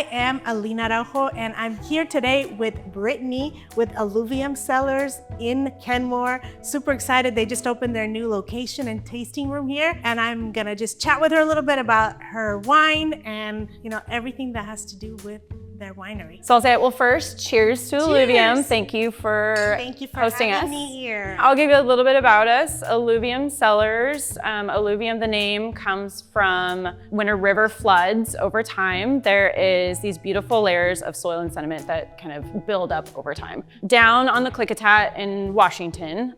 I am Alina Araujo, and I'm here today with Brittany with Alluvium Cellars in Kenmore. Super excited. They just opened their new location and tasting room here, and I'm gonna just chat with her a little bit about her wine and everything that has to do with their winery. So I'll say it. Well, first, cheers to Alluvium. Thank you for hosting having us. Me here. I'll give you a little bit about us. Alluvium Cellars. Alluvium, the name, comes from when a river floods over time, there is these beautiful layers of soil and sediment that kind of build up over time. Down on the Klickitat in Washington,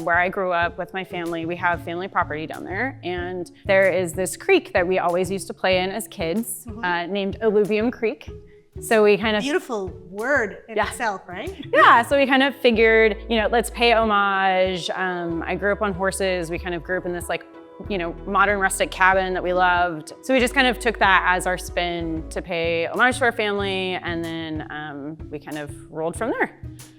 where I grew up with my family, we have family property down there. And there is this creek that we always used to play in as kids, named Alluvium Creek. So we kind of— Beautiful word in itself, right? Yeah, so we kind of figured, let's pay homage. I grew up on horses. We kind of grew up in this modern rustic cabin that we loved. So we just kind of took that as our spin to pay homage to our family, and then we kind of rolled from there.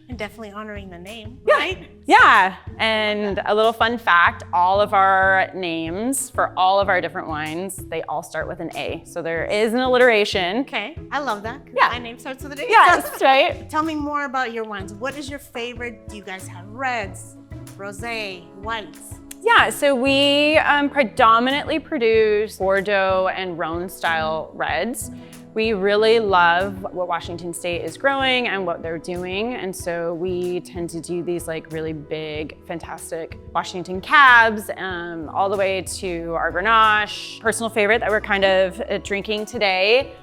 And definitely honoring the name, yeah. right? Yeah, and a little fun fact, all of our names for all of our different wines, they all start with an A. So there is an alliteration. Okay, I love that. Yeah. My name starts with an A. Yes, right. Tell me more about your wines. What is your favorite? Do you guys have reds, rosé, whites? Yeah, so we predominantly produce Bordeaux and Rhone style reds. We really love what Washington State is growing and what they're doing. And so we tend to do these really big, fantastic Washington cabs, all the way to our Grenache. Personal favorite that we're kind of drinking today.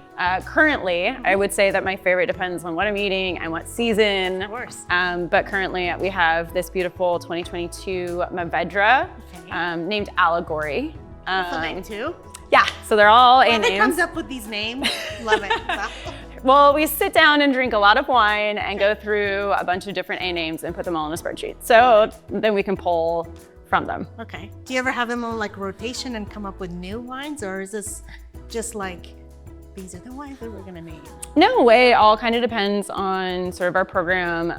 Currently, I would say that my favorite depends on what I'm eating and what season. Of course. But currently we have this beautiful 2022 Mourvedre named Allegory. Beautiful name too. Yeah, so they're all A names. Whoever comes up with these names, love it. Well, we sit down and drink a lot of wine and go through a bunch of different A names and put them all in a spreadsheet. So then we can pull from them. Okay. Do you ever have them on rotation and come up with new wines, or is this just these are the wines that we're gonna name? No, it all kind of depends on sort of our program.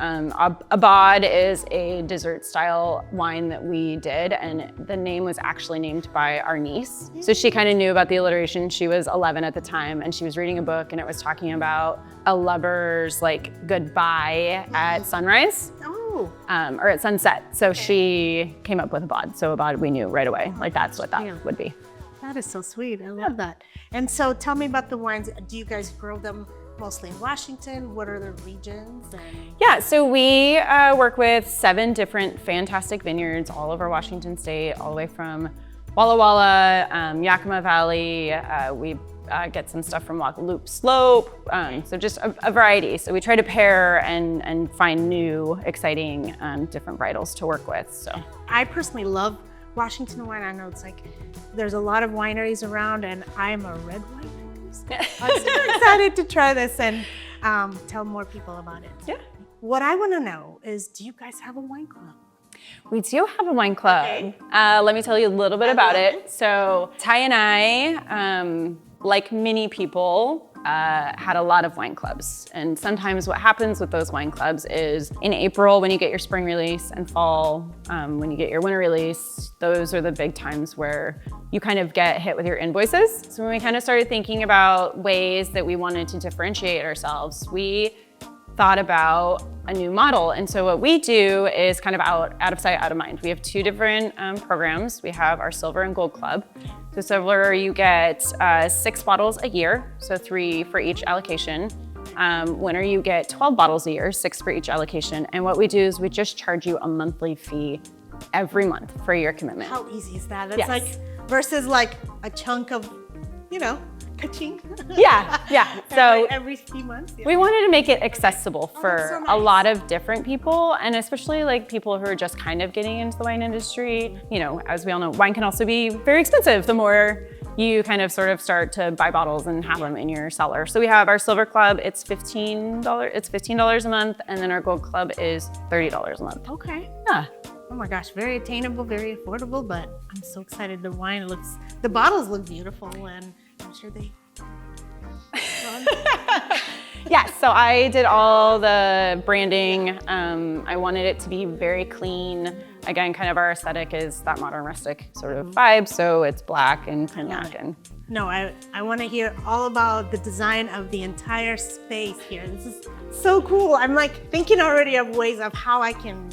Abad is a dessert style wine that we did, and the name was actually named by our niece. So she kind of knew about the alliteration. She was 11 at the time, and she was reading a book, and it was talking about a lover's goodbye at sunrise. Oh. Or at sunset. So she came up with Abad. So Abad, we knew right away, that's what that would be. That is so sweet. I love that. And so tell me about the wines. Do you guys grow them mostly in Washington? What are the regions? Yeah, so we work with 7 different fantastic vineyards all over Washington State, all the way from Walla Walla, Yakima Valley. We get some stuff from Loop Slope. So just a variety. So we try to pair and find new, exciting, different varietals to work with. So I personally love Washington wine. I know there's a lot of wineries around, and I'm a red wine drinker. I'm super excited to try this and tell more people about it. Yeah. What I want to know is, do you guys have a wine club? We do have a wine club. Okay. Let me tell you a little bit about it. So Ty and I, like many people, had a lot of wine clubs. And sometimes what happens with those wine clubs is in April, when you get your spring release, and fall, when you get your winter release, those are the big times where you kind of get hit with your invoices. So when we kind of started thinking about ways that we wanted to differentiate ourselves, we thought about a new model. And so what we do is kind of out of sight, out of mind. We have 2 different programs. We have our Silver and Gold Club. So Silver, you get 6 bottles a year, so 3 for each allocation. Winter, you get 12 bottles a year, 6 for each allocation. And what we do is we just charge you a monthly fee every month for your commitment. How easy is that? It's versus a chunk of, ka-ching. Yeah. So every few months. Yeah. We wanted to make it accessible for a lot of different people, and especially people who are just kind of getting into the wine industry. As we all know, wine can also be very expensive the more you kind of sort of start to buy bottles and have them in your cellar. So we have our Silver Club, it's $15. It's $15 a month, and then our Gold Club is $30 a month. Okay. Yeah. Oh my gosh, very attainable, very affordable, but I'm so excited. The bottles look beautiful, and I'm sure they run. Yes, so I did all the branding. I wanted it to be very clean. Again, kind of our aesthetic is that modern rustic sort of vibe, so it's black and cognac and No, I want to hear all about the design of the entire space here. This is so cool. I'm like thinking already of ways of how I can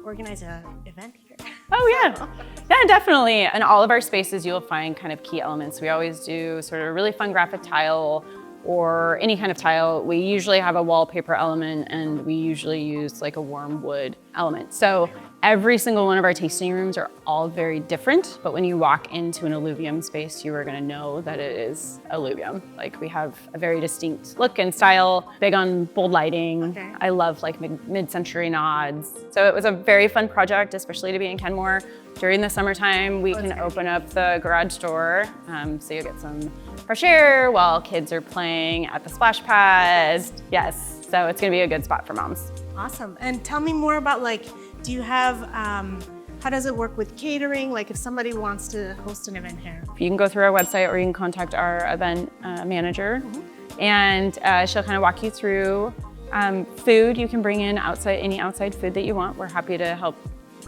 organize an event here. Oh yeah, yeah, definitely. In all of our spaces, you'll find kind of key elements. We always do sort of a really fun graphic tile or any kind of tile. We usually have a wallpaper element, and we usually use like a warm wood element. So every single one of our tasting rooms are all very different, but when you walk into an Alluvium space, you are gonna know that it is Alluvium. Like, we have a very distinct look and style, big on bold lighting. Okay. I love like mid-century nods. So it was a very fun project, especially to be in Kenmore. During the summertime, we can open up the garage door, so you get some fresh air while kids are playing at the splash pads. Yes, so it's gonna be a good spot for moms. Awesome. And tell me more about, like, do you have, how does it work with catering? Like, if somebody wants to host an event here? You can go through our website, or you can contact our event manager, and she'll kind of walk you through food. You can bring in any outside food that you want. We're happy to help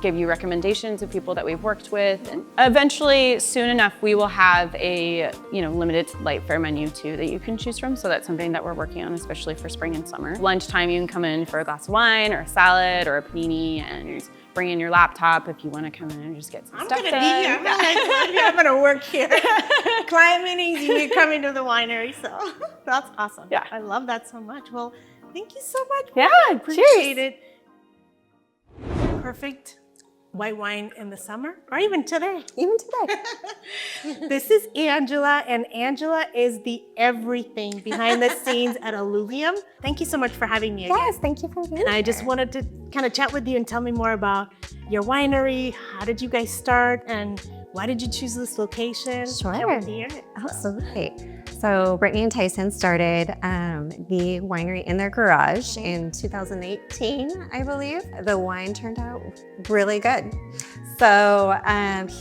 give you recommendations of people that we've worked with. And eventually, soon enough, we will have a limited light fare menu too that you can choose from. So that's something that we're working on, especially for spring and summer. Lunchtime, you can come in for a glass of wine or a salad or a panini, and bring in your laptop if you want to come in and just get some stuff done. I'm gonna work here. Client meetings, you can come into the winery. So that's awesome. Yeah. I love that so much. Well, thank you so much. Yeah, Appreciate it. Perfect white wine in the summer, or even today. Even today. This is Angela, and Angela is the everything behind the scenes at Alluvium. Thank you so much for having me again. Yes, thank you for being And I here. just wanted to kind of chat with you and tell me more about your winery. How did you guys start, and why did you choose this location? Sure. Can't wait to hear it. Absolutely. So Brittany and Tyson started the winery in their garage in 2018, I believe. The wine turned out really good. So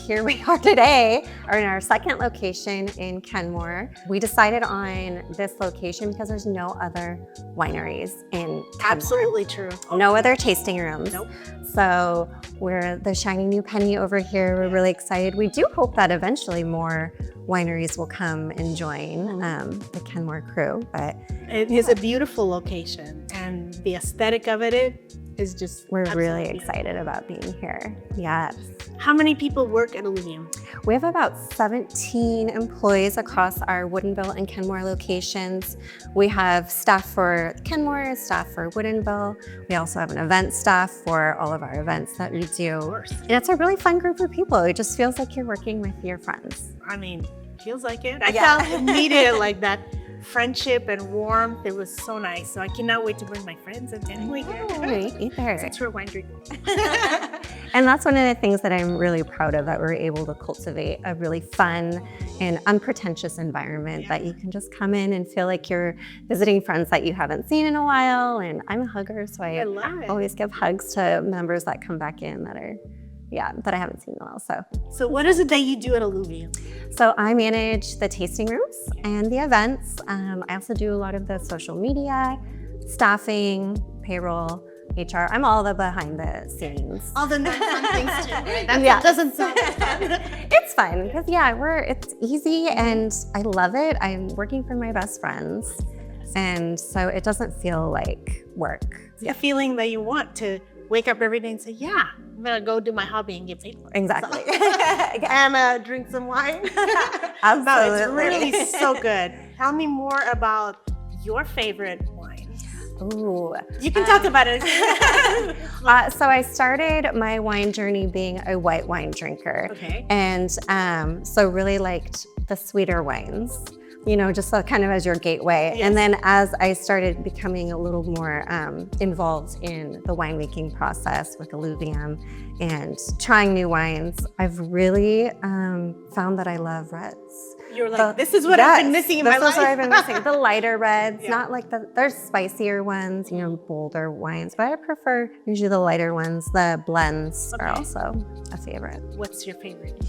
here we are today, or in our second location in Kenmore. We decided on this location because there's no other wineries in Kenmore. Absolutely true. No other tasting rooms. Nope. So we're the shiny new penny over here. We're really excited. We do hope that eventually more wineries will come and join the Kenmore crew. But It is a beautiful location, and the aesthetic of it is just we're really absolutely excited about being here. Yes. How many people work at Alluvium? We have about 17 employees across our Woodinville and Kenmore locations. We have staff for Kenmore, staff for Woodinville. We also have an event staff for all of our events that we do. And it's a really fun group of people. It just feels like you're working with your friends. I mean, feels like it. I Yeah. felt immediate like that friendship and warmth. It was so nice. So I cannot wait to bring my friends and family here. Me either. Since we're wine drinkers. And that's one of the things that I'm really proud of, that we're able to cultivate a really fun and unpretentious environment that you can just come in and feel like you're visiting friends that you haven't seen in a while. And I'm a hugger, so I love it. always give hugs to members that come back in that I haven't seen in a while. So what is it that you do at Alluvium? So I manage the tasting rooms and the events. I also do a lot of the social media, staffing, payroll, HR. I'm all the behind the scenes. All the fun things too, right? Yeah. Doesn't sound fun. It's fun because it's easy and I love it. I'm working for my best friends. And so it doesn't feel like work. It's the feeling that you want to wake up every day and say, yeah, I'm gonna go do my hobby and get paid for it. Exactly. And drink some wine. Absolutely. No, it's really so good. Tell me more about your favorite wine. Ooh. You can talk about it. So I started my wine journey being a white wine drinker. Okay. And so really liked the sweeter wines, just kind of as your gateway. Yes. And then as I started becoming a little more involved in the winemaking process with Alluvium and trying new wines, I've really found that I love reds. You're like, this is what I've been missing in my life. This is what I've been missing. The lighter reds, Yeah. not like there's spicier ones, bolder wines, but I prefer usually the lighter ones. The blends are Okay. also a favorite. What's your favorite?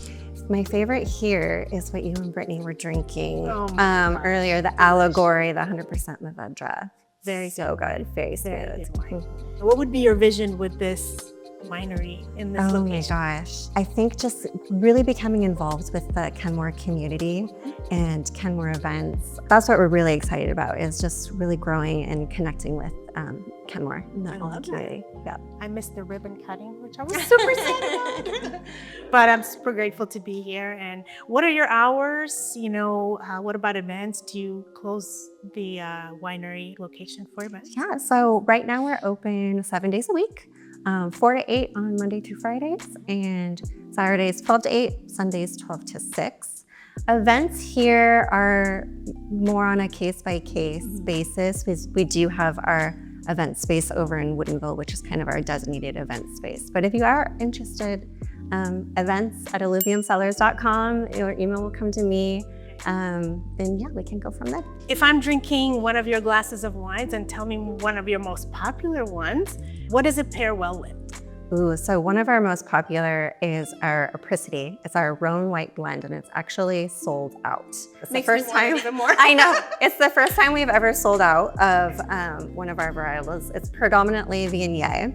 My favorite here is what you and Brittany were drinking Oh my gosh. earlier, the Allegory, the 100% Mourvedre. Very so good, very Very smooth. good wine. What would be your vision with this winery in this Oh location? my gosh. I think just really becoming involved with the Kenmore community and Kenmore events. That's what we're really excited about, is just really growing and connecting with Kenmore and the I whole love that. community. Yeah. I missed the ribbon cutting, which I was super sad about. But I'm super grateful to be here. And what are your hours? What about events? Do you close the winery location for events? Yeah, so right now we're open 7 days a week, 4 to 8 on Monday through Fridays, and Saturdays 12 to 8, Sundays 12 to 6. Events here are more on a case-by-case basis. We do have our event space over in Woodinville, which is kind of our designated event space. But if you are interested, events at alluviumcellars.com, your email will come to me. Then yeah, we can go from there. If I'm drinking one of your glasses of wines and tell me one of your most popular ones, what does it pair well with? Ooh, so one of our most popular is our Apricity. It's our Rhone white blend, and it's actually sold out. It's the first time. I know. It's the first time we've ever sold out of one of our varietals. It's predominantly Viognier,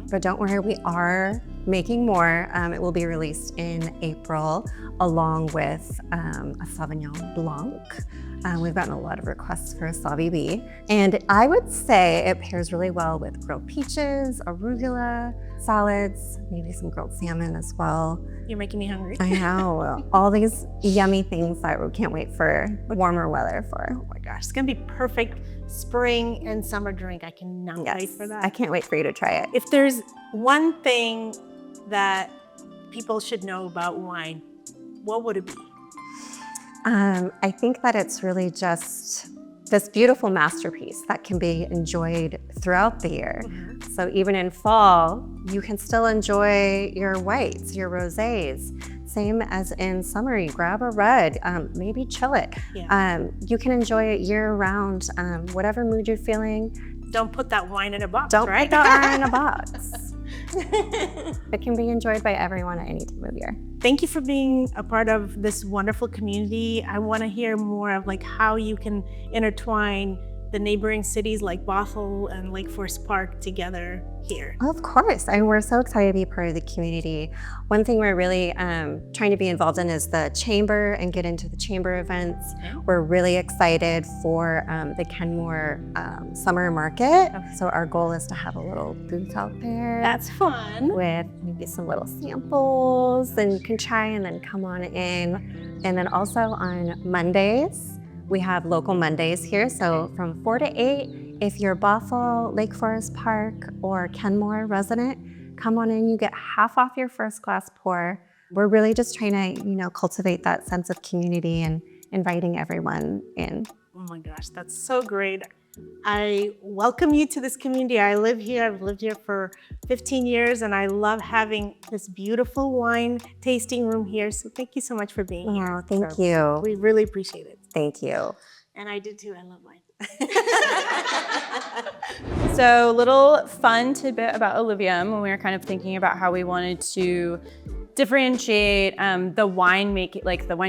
but don't worry, we are making more. It will be released in April, along with a Sauvignon Blanc. We've gotten a lot of requests for a Sauvi B. And I would say it pairs really well with grilled peaches, arugula, salads, maybe some grilled salmon as well. You're making me hungry. I know, all these yummy things that we can't wait for warmer weather for. Oh my gosh, it's gonna be perfect spring and summer drink. I cannot wait for that. I can't wait for you to try it. If there's one thing that people should know about wine, what would it be? I think that it's really just this beautiful masterpiece that can be enjoyed throughout the year. So even in fall, you can still enjoy your whites, your rosés. Same as in summer, you grab a red, maybe chill it. Yeah. You can enjoy it year round, whatever mood you're feeling. Don't put that wine in a box, Don't right? put that wine in a box. It can be enjoyed by everyone at any time of year. Thank you for being a part of this wonderful community. I want to hear more of how you can intertwine the neighboring cities like Bothell and Lake Forest Park together here. Of course, we're so excited to be part of the community. One thing we're really trying to be involved in is the chamber and get into the chamber events. We're really excited for the Kenmore summer market. So our goal is to have a little booth out there. That's fun. With maybe some little samples, and you can try and then come on in. And then also on Mondays, we have local Mondays here. So from 4 to 8, if you're Bothell, Lake Forest Park, or Kenmore resident, come on in, you get half off your first glass pour. We're really just trying to, cultivate that sense of community and inviting everyone in. Oh my gosh, that's so great. I welcome you to this community. I live here. I've lived here for 15 years, and I love having this beautiful wine tasting room here. So thank you so much for being here. Oh, thank you. We really appreciate it. Thank you. And I did too. I love wine. So, little fun tidbit about Alluvium when we were kind of thinking about how we wanted to differentiate the wine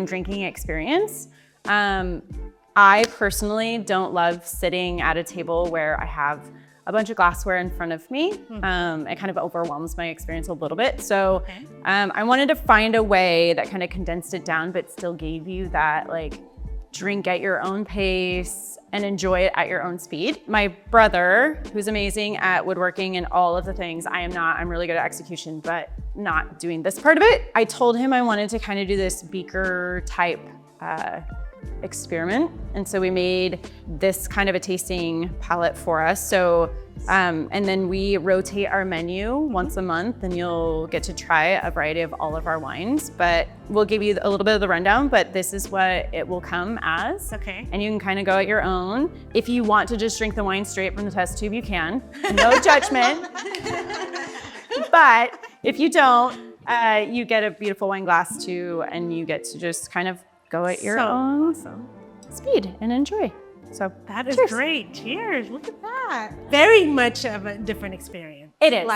drinking experience. I personally don't love sitting at a table where I have a bunch of glassware in front of me. It kind of overwhelms my experience a little bit. So I wanted to find a way that kind of condensed it down, but still gave you that drink at your own pace and enjoy it at your own speed. My brother, who's amazing at woodworking and all of the things, I am not. I'm really good at execution, but not doing this part of it. I told him I wanted to kind of do this beaker type experiment. And so we made this kind of a tasting palette for us. So, and then we rotate our menu once a month, and you'll get to try a variety of all of our wines, but we'll give you a little bit of the rundown, but this is what it will come as. Okay. And you can kind of go at your own. If you want to just drink the wine straight from the test tube, you can. No judgment. But if you don't, you get a beautiful wine glass too, and you get to just kind of go at your own speed and enjoy. So that is cheers. Great. Cheers. Look at that. Very much of a different experience. It is.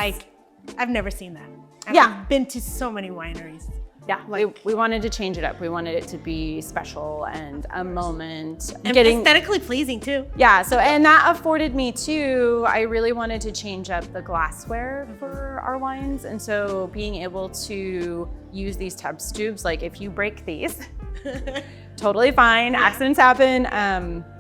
I've never seen that. Yeah. I've been to so many wineries. Yeah, we wanted to change it up. We wanted it to be special and a moment. And aesthetically pleasing too. Yeah, so, and that afforded me too, I really wanted to change up the glassware for our wines. And so being able to use these tubs tubes, like if you break these, totally fine, accidents happen.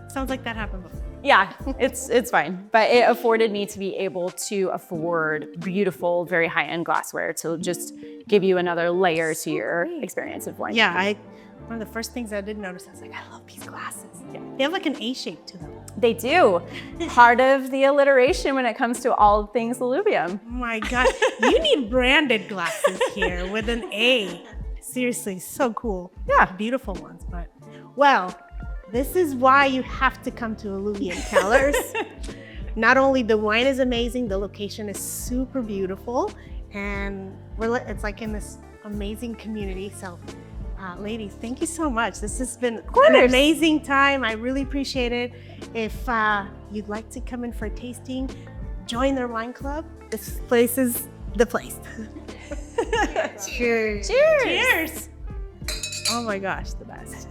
Sounds like that happened before. Yeah, it's fine. But it afforded me to be able to afford beautiful, very high-end glassware to just give you another layer to your experience of wine. Yeah, one of the first things I did notice, I was like, I love these glasses. Yeah. They have like an A shape to them. They do. Part of the alliteration when it comes to all things Alluvium. Oh my God, you need branded glasses here with an A. Seriously, so cool. Yeah. Beautiful ones, but well, this is why you have to come to Alluvium Cellars. Not only the wine is amazing, the location is super beautiful, and it's like in this amazing community. So, ladies, thank you so much. This has been an amazing time. I really appreciate it. If you'd like to come in for a tasting, join their wine club. This place is the place. Cheers. Cheers. Cheers. Oh my gosh, the best.